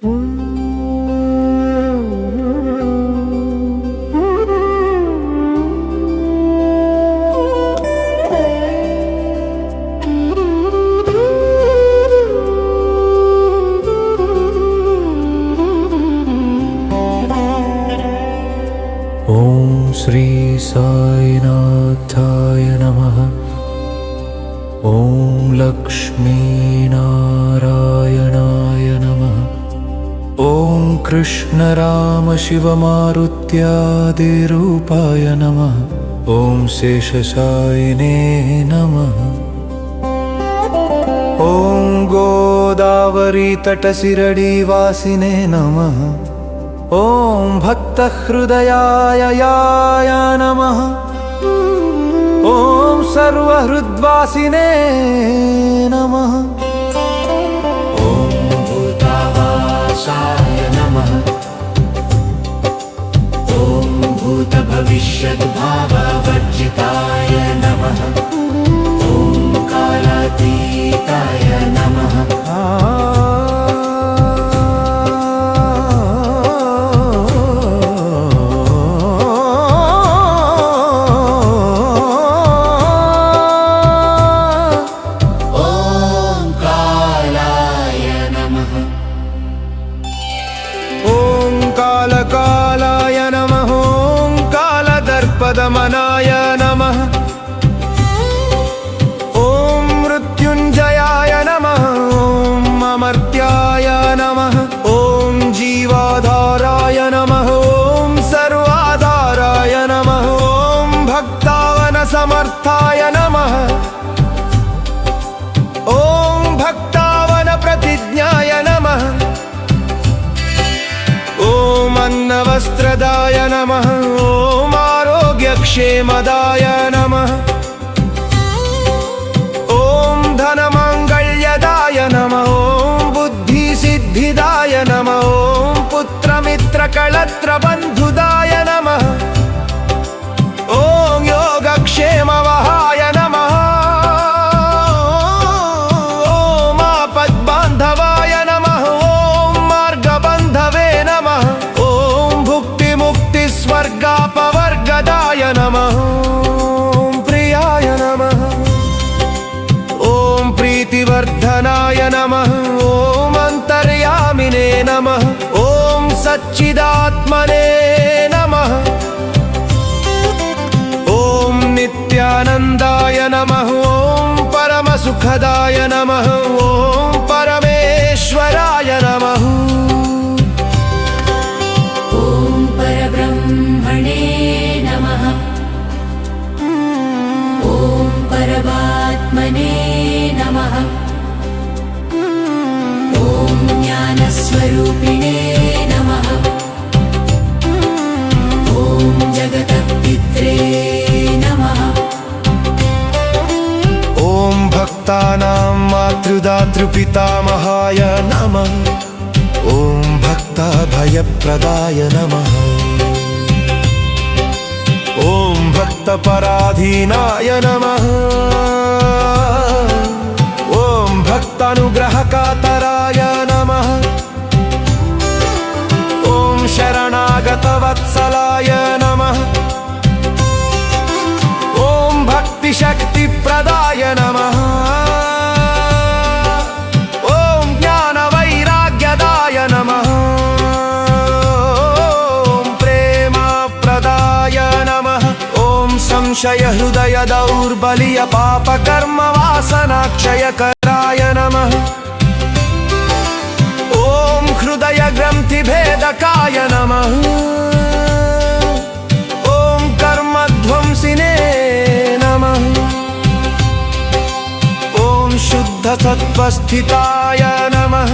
श्री साईनाथाय नमः। ओम लक्ष्मीनारायणाय नमः। ओम कृष्ण राम शिव मारुत्यादिरूपाय नमः। ओम शेषशायिने नमः। ओम गोदावरी तटशिरडीवासिने नमः। ओम भक्तहृदयाय नमः। ओम सर्वहृद्वासिने नमः। ओम भूतावासाय नमः। ओम भूतभविष्यद्भाववर्जिताय नमः। ओम कालातीताय नमः। कालाय नमः। ओम कालदर्पदमनाय नमः। ओम मृत्युंजयाय नमः। ओम अमर्त्याय नमः। ओम जीवाधाराय नमः। ओम सर्वाधाराय नमः। ओम भक्तावनसमर्थाय नमः। ओम भक्तावनप्रतिज्ञाय नमः। ओम अन्नवस्त्रदाय नमः। ओम आरोग्यक्षेमदाय नमः। ओम धनमांगल्यदाय नमः। ओम बुद्धिसिद्धिदाय नमः। ओम पुत्रमित्रकलत्रबन्धुदाय नमः। ओम योगक्षेमवहाय नमः। ओम आपद्बान्धवाय नमः। ओम मार्गबन्धवे नमः। स्वर्गापवर्गदाय नमः। ओम प्रियाय नमः। ओम प्रीतिवर्धनाय नमः। ओम अंतर्यामिने नमः। ओम सच्चिदात्मने नमः। ओम नित्यानंदाय नमः। ओम परमसुखदाय नमः। ओम परमेश्वराय नमः। परब्रह्मणे नमः। ओम परमात्मने नमः। ओम ज्ञानस्वरूपिणे नमः। ओम जगत्पित्रे नमः। ओम भक्तानां मातृदातृपितामहाय नमः। ओम भक्ताभयप्रदाय नमः। ओम भक्तपराधीनाय नमः। ओम भक्तानुग्रहकातराय नमः। ओम शरणागतवत्सलाय नमः। ओम भक्तिशक्तिप्रदाय नमः। ओम ज्ञानवैराग्यदाय नमः। संशय हृदय दौर्बल्य पाप कर्म वासनाक्षयकराय नमः। ओम हृदय ग्रंथि भेदकाय नमः। ओम कर्मध्वंसिने नमः। ओम शुद्ध सत्वस्थिताय नमः।